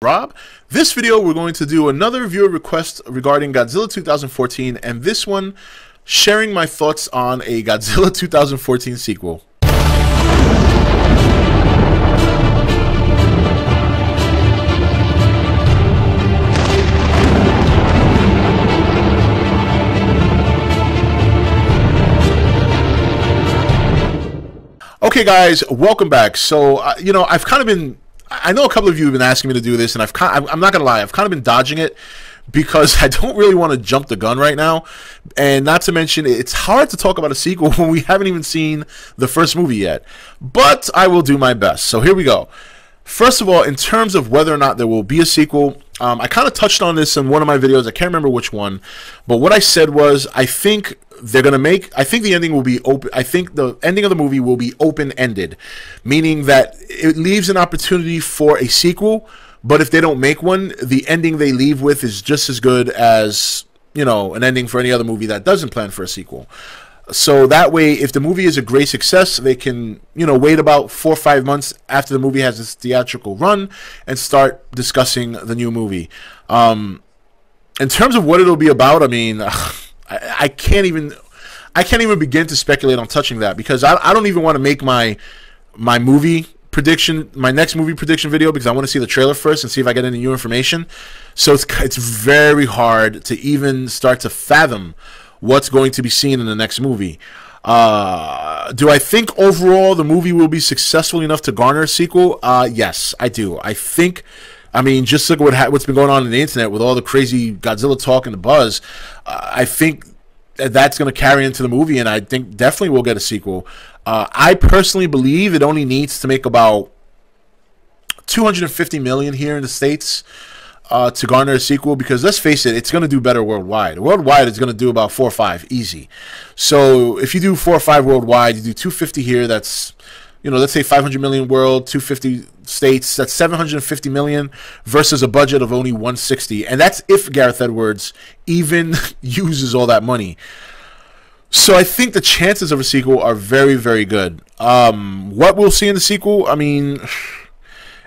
Rob. This video we're going to do another viewer request regarding Godzilla 2014, and this one sharing my thoughts on a Godzilla 2014 sequel. Okay guys, welcome back. So, I've kind of been, I know a couple of you have been asking me to do this, and I'm not going to lie, I've kind of been dodging it because I don't really want to jump the gun right now. And not to mention, it's hard to talk about a sequel when we haven't even seen the first movie yet. But I will do my best. So here we go. First of all, in terms of whether or not there will be a sequel, I kind of touched on this in one of my videos. I can't remember which one. But what I said was, I think they're going to I think the ending will be open. I think the ending of the movie will be open-ended, meaning that it leaves an opportunity for a sequel, but if they don't make one, the ending they leave with is just as good as, an ending for any other movie that doesn't plan for a sequel. So that way, if the movie is a great success, they can, wait about 4 or 5 months after the movie has its theatrical run and start discussing the new movie. In terms of what it'll be about, I mean, I can't even begin to speculate on touching that, because I don't even want to make my next movie prediction video, because I want to see the trailer first and see if I get any new information. So it's very hard to even start to fathom what's going to be seen in the next movie. Do I think overall the movie will be successful enough to garner a sequel? Yes, I do. I mean, just look at what's been going on the internet with all the crazy Godzilla talk and the buzz. I think that's going to carry into the movie, and I think definitely we'll get a sequel. I personally believe it only needs to make about $250 million here in the States to garner a sequel, because let's face it, it's going to do better worldwide. Worldwide, it's going to do about 4 or 5 easy. So if you do 4 or 5 worldwide, you do 250 here. That's, let's say 500 million world, 250 states. That's 750 million versus a budget of only 160, and that's if Gareth Edwards even uses all that money. So I think the chances of a sequel are very, very good. What we'll see in the sequel, I mean,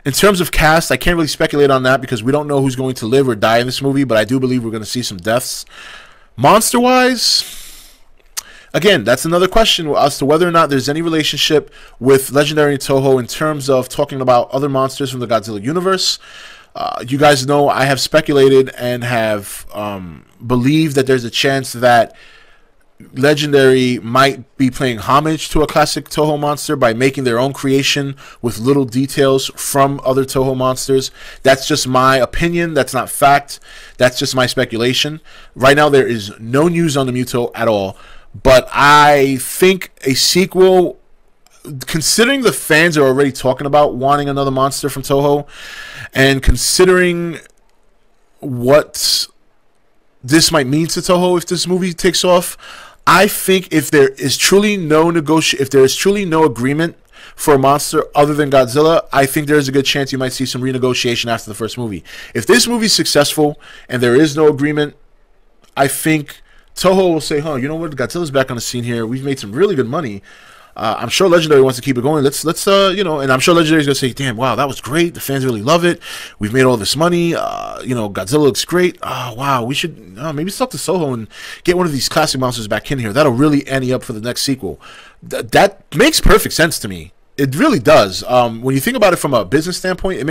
in terms of cast, I can't really speculate on that because we don't know who's going to live or die in this movie, but I do believe we're going to see some deaths. Monster-wise, again, that's another question as to whether or not there's any relationship with Legendary and Toho in terms of talking about other monsters from the Godzilla universe. You guys know I have speculated and have believed that there's a chance that Legendary might be paying homage to a classic Toho monster by making their own creation with little details from other Toho monsters. That's just my opinion. That's not fact. That's just my speculation. Right now, there is no news on the Muto at all. But I think a sequel, considering the fans are already talking about wanting another monster from Toho, and considering what this might mean to Toho if this movie takes off, I think if there is truly no agreement for a monster other than Godzilla, I think there is a good chance you might see some renegotiation after the first movie. If this movie is successful and there is no agreement, I think Toho will say, you know what, Godzilla's back on the scene here. We've made some really good money. I'm sure Legendary wants to keep it going. Let's and I'm sure Legendary's going to say, damn, wow, that was great. The fans really love it. We've made all this money. Godzilla looks great. Oh, wow, we should maybe talk to Soho and get one of these classic monsters back in here. That'll really ante up for the next sequel. That makes perfect sense to me. It really does. When you think about it from a business standpoint,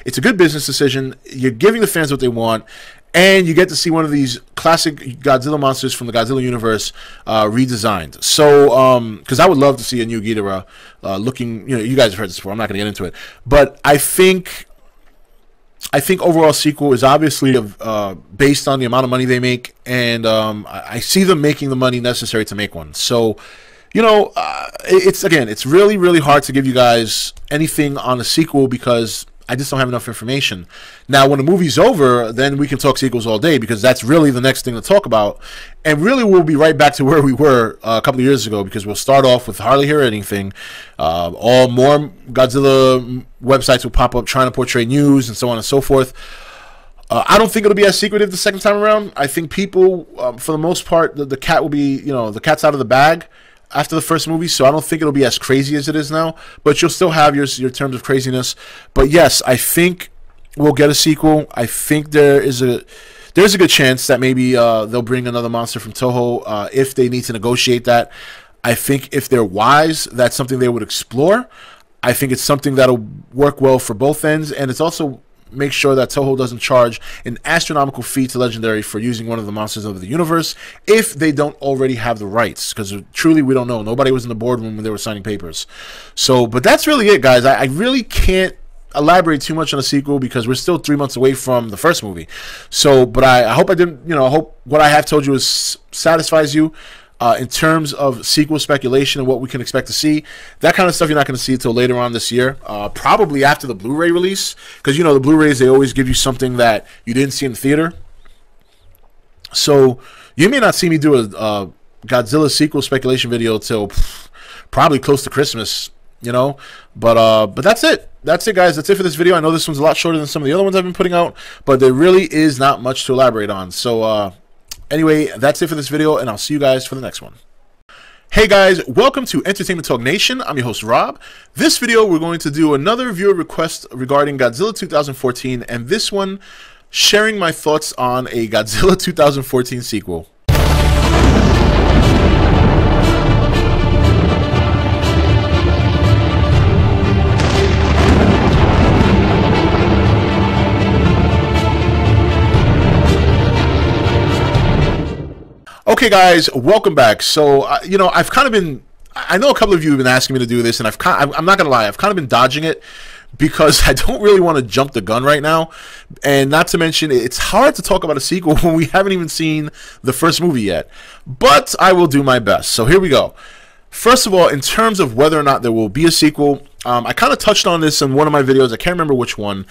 it's a good business decision. You're giving the fans what they want, and you get to see one of these classic Godzilla monsters from the Godzilla universe redesigned. So, because I would love to see a new Ghidorah looking, you guys have heard this before, I'm not going to get into it. But I think overall sequel is obviously based on the amount of money they make, and I see them making the money necessary to make one. So, it's really, really hard to give you guys anything on a sequel because I just don't have enough information. Now, when the movie's over, then we can talk sequels all day, because that's really the next thing to talk about. And really, we'll be right back to where we were a couple of years ago, because we'll start off with hardly hear anything. All more Godzilla websites will pop up trying to portray news and so on and so forth. I don't think it'll be as secretive the second time around. I think people, for the most part, the cat will be, the cat's out of the bag after the first movie, so I don't think it'll be as crazy as it is now, but you'll still have your terms of craziness. But yes, I think we'll get a sequel. I think there's a good chance that maybe they'll bring another monster from Toho if they need to negotiate that. I think if they're wise, that's something they would explore. I think it's something that'll work well for both ends, and it's also make sure that Toho doesn't charge an astronomical fee to Legendary for using one of the monsters of the universe if they don't already have the rights, because truly we don't know. Nobody was in the boardroom when they were signing papers. So, but that's really it, guys. I really can't elaborate too much on a sequel because we're still 3 months away from the first movie. So, but I hope I didn't, I hope what I have told you satisfies you. In terms of sequel speculation and what we can expect to see, that kind of stuff you're not going to see until later on this year, probably after the Blu-ray release, because the Blu-rays, they always give you something that you didn't see in the theater. So you may not see me do a Godzilla sequel speculation video till probably close to Christmas, but that's it. That's it, guys. That's it for this video. I know this one's a lot shorter than some of the other ones I've been putting out, but there really is not much to elaborate on. So anyway, that's it for this video, and I'll see you guys for the next one. Hey guys, welcome to Entertainment Talk Nation. I'm your host, Rob. This video, we're going to do another viewer request regarding Godzilla 2014, and this one, sharing my thoughts on a Godzilla 2014 sequel. Okay, guys, welcome back. So, I've kind of been, I know a couple of you have been asking me to do this, and I'm not going to lie, I've kind of been dodging it because I don't really want to jump the gun right now. And not to mention, it's hard to talk about a sequel when we haven't even seen the first movie yet. But I will do my best. So here we go. First of all, in terms of whether or not there will be a sequel, I kind of touched on this in one of my videos. I can't remember which one.